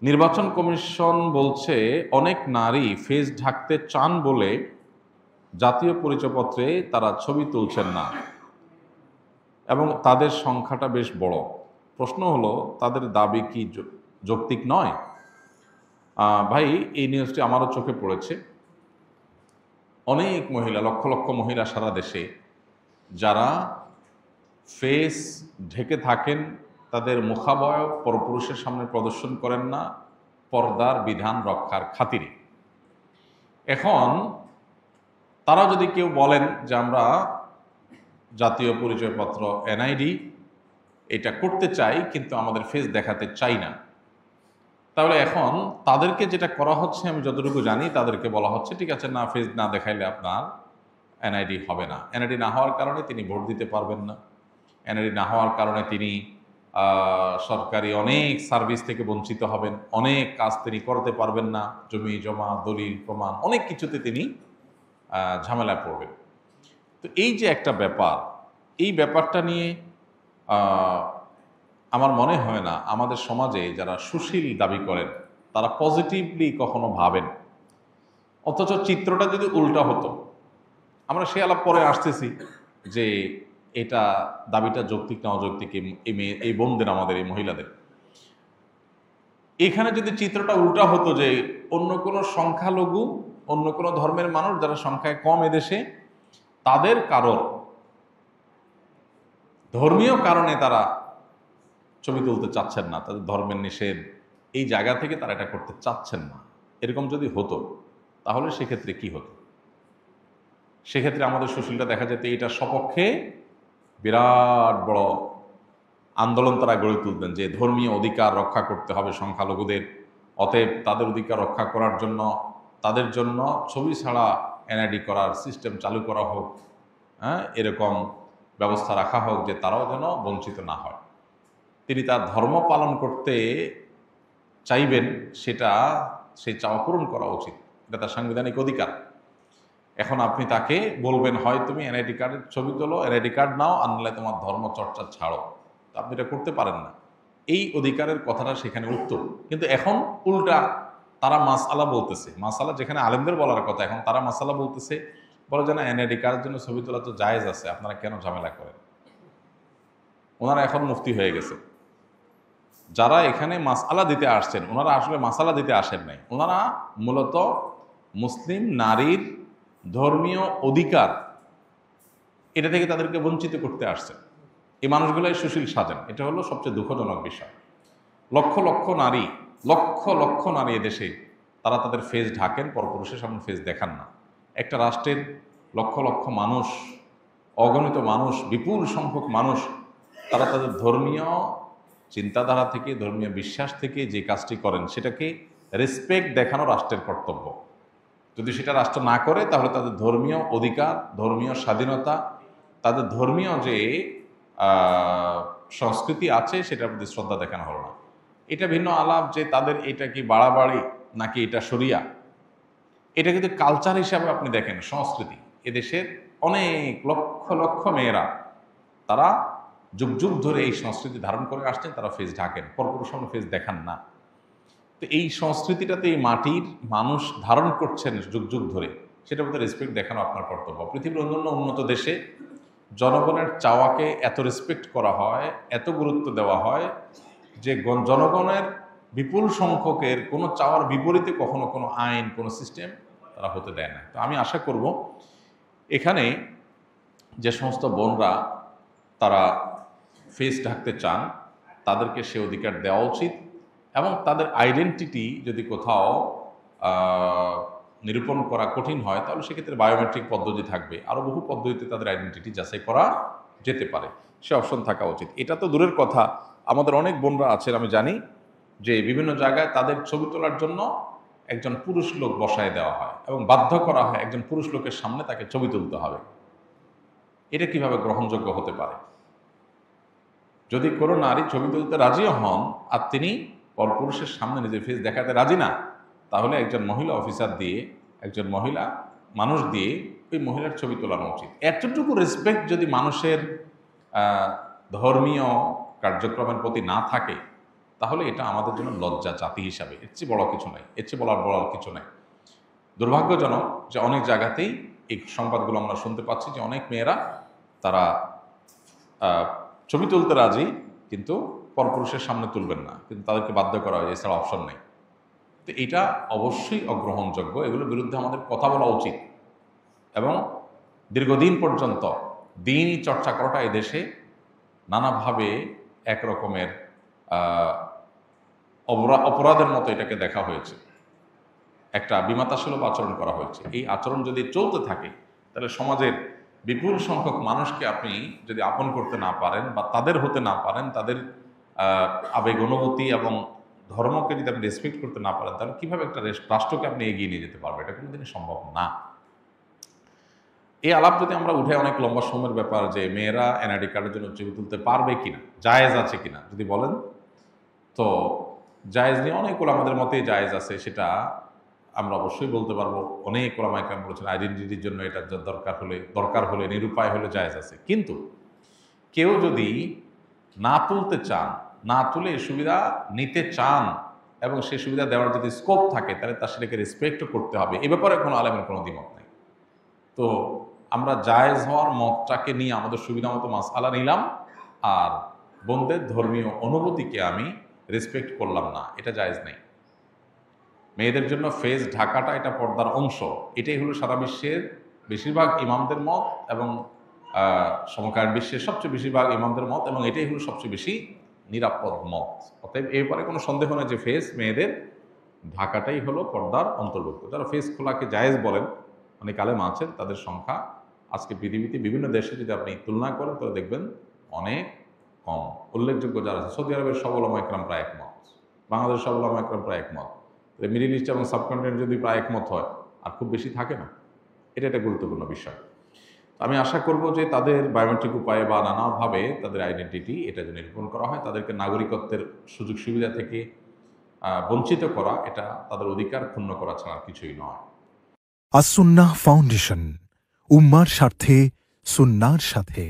নির্বাচন কমিশন বলছে অনেক নারী ফেস ঢাকতে চান বলে জাতীয় পরিচয়পত্রে তারা ছবি তুলছেন না এবং তাদের সংখ্যাটা বেশ বড়। প্রশ্ন হলো, তাদের দাবি কি যৌক্তিক নয়? ভাই, এই নিউজটি আমারও চোখে পড়েছে। অনেক মহিলা, লক্ষ লক্ষ মহিলা সারা দেশে যারা ফেস ঢেকে থাকেন, তাদের মুখাবয়ব পরপুরুষের সামনে প্রদর্শন করেন না পর্দার বিধান রক্ষার খাতিরে। এখন তারা যদি কেউ বলেন যে আমরা জাতীয় পরিচয়পত্র এনআইডি এটা করতে চাই কিন্তু আমাদের ফেস দেখাতে চাই না, তাহলে এখন তাদেরকে যেটা করা হচ্ছে, আমি যতটুকু জানি, তাদেরকে বলা হচ্ছে ঠিক আছে, না ফেস না দেখাইলে আপনার এনআইডি হবে না। এনআইডি না হওয়ার কারণে তিনি ভোট দিতে পারবেন না। এনআইডি না হওয়ার কারণে তিনি সরকারি অনেক সার্ভিস থেকে বঞ্চিত হবেন, অনেক কাজ তিনি করতে পারবেন না, জমি জমা দলিল প্রমাণ অনেক কিছুতে তিনি ঝামেলায় পড়বেন। তো এই যে একটা ব্যাপার, এই ব্যাপারটা নিয়ে আমার মনে হয় না আমাদের সমাজে যারা সুশীল দাবি করেন তারা পজিটিভলি কখনো ভাবেন। অথচ চিত্রটা যদি উল্টা হতো, আমরা সে আলাপ পরে আসতেছি যে এটা দাবিটা যৌক্তিক না অযৌক্তিক, এই বোনদের, আমাদের এই মহিলাদের। এখানে যদি চিত্রটা উল্টা হতো যে অন্য কোনো সংখ্যালঘু, অন্য কোনো ধর্মের মানুষ যারা সংখ্যায় কম এদেশে, তাদের কারোর ধর্মীয় কারণে তারা ছবি তুলতে চাচ্ছেন না, তাদের ধর্মের নিষেধ, এই জায়গা থেকে তারা এটা করতে চাচ্ছেন না, এরকম যদি হতো তাহলে সেক্ষেত্রে কি হতো? সেক্ষেত্রে আমাদের সুশীলটা দেখা যেত এটার সপক্ষে বিরাট বড় আন্দোলন তারা গড়ে তুলতেন যে ধর্মীয় অধিকার রক্ষা করতে হবে সংখ্যালঘুদের, অতএব তাদের অধিকার রক্ষা করার জন্য তাদের জন্য ছবি ছাড়া এনআইডি করার সিস্টেম চালু করা হোক, এরকম ব্যবস্থা রাখা হোক যে তারাও যেন বঞ্চিত না হয়। তিনি তার ধর্ম পালন করতে চাইবেন, সেটা সেই চাওয়া পূরণ করা উচিত, এটা তার সাংবিধানিক অধিকার। এখন আপনি তাকে বলবেন হয় তুমি এনআইডি কার্ডের ছবি তোলো, এনআইডি কার্ড নাও, আনলে তোমার ধর্ম চর্চা ছাড়ো, আপনি এটা করতে পারেন না। এই অধিকারের কথাটা সেখানে উত্তর, কিন্তু এখন উল্টা তারা মাসআলা বলতেছে। মাসআলা যেখানে আলেমদের বলার কথা, এখন তারা মাসআলা বলতেছে, বলে যে না এনআইডি কার্ডের জন্য ছবি তোলা তো জায়েজ আছে, আপনারা কেন ঝামেলা করেন? ওনারা এখন মুফতি হয়ে গেছে। যারা এখানে মাসআলা দিতে আসছেন, ওনারা আসলে মাসআলা দিতে আসেন নাই, ওনারা মূলত মুসলিম নারীর ধর্মীয় অধিকার এটা থেকে তাদেরকে বঞ্চিত করতে আসছেন। এই মানুষগুলাই সুশীল সাজেন, এটা হলো সবচেয়ে দুঃখজনক বিষয়। লক্ষ লক্ষ নারী, লক্ষ লক্ষ নারী এদেশে তারা তাদের ফেস ঢাকেন, পরপুরুষের সামনে ফেস দেখান না। একটা রাষ্ট্রের লক্ষ লক্ষ মানুষ, অগণিত মানুষ, বিপুল সংখ্যক মানুষ, তারা তাদের ধর্মীয় চিন্তাধারা থেকে, ধর্মীয় বিশ্বাস থেকে যে কাজটি করেন সেটাকে রেসপেক্ট দেখানো রাষ্ট্রের কর্তব্য। যদি সেটা রাষ্ট্র না করে তাহলে তাদের ধর্মীয় অধিকার, ধর্মীয় স্বাধীনতা, তাদের ধর্মীয় যে সংস্কৃতি আছে সেটার প্রতি শ্রদ্ধা দেখানো হলো না। এটা ভিন্ন আলাপ যে তাদের এটা কি বাড়াবাড়ি নাকি এটা শরিয়া, এটা কিন্তু কালচার হিসাবে আপনি দেখেন, সংস্কৃতি। এদেশের অনেক লক্ষ লক্ষ মেয়েরা তারা যুগ যুগ ধরে এই সংস্কৃতি ধারণ করে আসছেন, তারা ফেস ঢাকেন, পরপুরুষ সামনে ফেস দেখান না। তো এই সংস্কৃতিটাতে এই মাটির মানুষ ধারণ করছেন যুগ যুগ ধরে, সেটার মধ্যে রেসপেক্ট দেখানো আপনার কর্তব্য। পৃথিবীর অন্যান্য উন্নত দেশে জনগণের চাওয়াকে এত রেসপেক্ট করা হয়, এত গুরুত্ব দেওয়া হয় যে জনগণের বিপুল সংখ্যকের কোনো চাওয়ার বিপরীতে কখনো কোনো আইন, কোনো সিস্টেম তারা হতে দেয় না। তো আমি আশা করব এখানে যে সমস্ত বোনরা তারা ফেস ঢাকতে চান তাদেরকে সে অধিকার দেওয়া উচিত, এবং তাদের আইডেন্টিটি যদি কোথাও নিরূপণ করা কঠিন হয় তাহলে সেক্ষেত্রে বায়োমেট্রিক পদ্ধতি থাকবে, আরও বহু পদ্ধতিতে তাদের আইডেন্টিটি যাচাই করা যেতে পারে, সে অপশন থাকা উচিত। এটা তো দূরের কথা, আমাদের অনেক বোনরা আছেন, আমি জানি যে বিভিন্ন জায়গায় তাদের ছবি তোলার জন্য একজন পুরুষ লোক বসায় দেওয়া হয় এবং বাধ্য করা হয় একজন পুরুষ লোকের সামনে তাকে ছবি তুলতে হবে। এটা কিভাবে গ্রহণযোগ্য হতে পারে? যদি কোনো নারী ছবি তুলতে রাজিও হন আর তিনি পরপুরুষের সামনে নিজের ফেস দেখাতে রাজি না, তাহলে একজন মহিলা অফিসার দিয়ে, একজন মহিলা মানুষ দিয়ে ওই মহিলার ছবি তোলানো উচিত। এতটুকু রেসপেক্ট যদি মানুষের ধর্মীয় কার্যক্রমের প্রতি না থাকে তাহলে এটা আমাদের জন্য লজ্জা জাতি হিসাবে, এর চেয়ে বড় কিছু নাই, এর চেয়ে বলার কিছু নাই। দুর্ভাগ্যজনক যে অনেক জায়গাতেই এই সংবাদগুলো আমরা শুনতে পাচ্ছি যে অনেক মেয়েরা তারা ছবি তুলতে রাজি, কিন্তু পরপুরুষের সামনে তুলবেন না, কিন্তু তাদেরকে বাধ্য করা হয়, এছাড়া অপশন নেই। তো এটা অবশ্যই অগ্রহণযোগ্য, এগুলোর বিরুদ্ধে আমাদের কথা বলা উচিত এবং দীর্ঘদিন পর্যন্ত দিনই চর্চা করাটা এই দেশে নানাভাবে একরকমের অপরাধের মতো এটাকে দেখা হয়েছে, একটা বিমাতাসুলভ আচরণ করা হয়েছে। এই আচরণ যদি চলতে থাকে তাহলে সমাজের বিপুল সংখ্যক মানুষকে আপনি যদি আপন করতে না পারেন বা তাদের হতে না পারেন, তাদের আবেগ অনুভূতি এবং ধর্মকে যদি আপনি রেসপেক্ট করতে না পারেন, তাহলে কীভাবে একটা রাষ্ট্রকে আপনি এগিয়ে নিয়ে যেতে পারবেন? এটা কোনোদিনই সম্ভব না। এই আলাপ যদি আমরা উঠে অনেক লম্বা সময়ের ব্যাপার যে মেয়েরা এনআইডি কার্ডের জন্য ছবি তুলতে পারবে কিনা, জায়েজ আছে কিনা যদি বলেন, তো জায়েজ নিয়ে অনেক ওলামাদের মতেই জায়েজ আছে, সেটা আমরা অবশ্যই বলতে পারবো। অনেক ওলামায়ে কেরাম বলেছেন আইডেন্টিটির জন্য এটা দরকার হলে নিরুপায় হলে জায়েজ আছে। কিন্তু কেউ যদি না তুলতে চান, না তুলে সুবিধা নিতে চান এবং সেই সুবিধা দেওয়ার যদি স্কোপ থাকে, তাহলে তার সেটাকে রেসপেক্টও করতে হবে। এ ব্যাপারে কোনো আলেমের কোনো দ্বিমত নেই। তো আমরা জায়েজ হওয়ার মতটাকে নিয়ে আমাদের সুবিধা মতো মাসআলা নিলাম, আর বোনদের ধর্মীয় অনুভূতিকে আমি রেসপেক্ট করলাম না, এটা জায়েজ নেই। মেয়েদের জন্য ফেস ঢাকাটা এটা পর্দার অংশ, এটাই হলো সারা বিশ্বের বেশিরভাগ ইমামদের মত এবং সমকালীন বিশ্বের সবচেয়ে বেশিরভাগ ইমামদের মত, এবং এটাই হলো সবচেয়ে বেশি নিরাপদ মত। অতএব এই ব্যাপারে কোনো সন্দেহ নেই যে ফেস মেয়েদের ঢাকাটাই হলো পর্দার অন্তর্ভুক্ত। যারা ফেস খোলাকে জায়েজ বলেন অনেক আলেম আছেন, তাদের সংখ্যা আজকে পৃথিবীতে বিভিন্ন দেশে যদি আপনি তুলনা করেন তাহলে দেখবেন অনেক কম। উল্লেখযোগ্য যারা আছে, সৌদি আরবের সব ওলামায়ে কেরাম প্রায় একমত, বাংলাদেশের সব ওলামায়ে কেরাম প্রায় একমত, মিডল ইস্ট এবং সাবকন্টিনেন্ট যদি প্রায় একমত হয়, আর খুব বেশি থাকে না। এটা একটা গুরুত্বপূর্ণ বিষয়। আমি আশা করব যে তাদের বায়োমেট্রিক উপায়ে বা নানাভাবে তাদের আইডেন্টিটি এটা যদি নিরূপণ করা হয়, তাদেরকে নাগরিকত্বের সুযোগ সুবিধা থেকে বঞ্চিত করা, এটা তাদের অধিকার ক্ষুণ্ণ করা ছাড়া কিছুই নয়। আস-সুন্নাহ ফাউন্ডেশন, উম্মার স্বার্থে সুন্নাহর সাথে।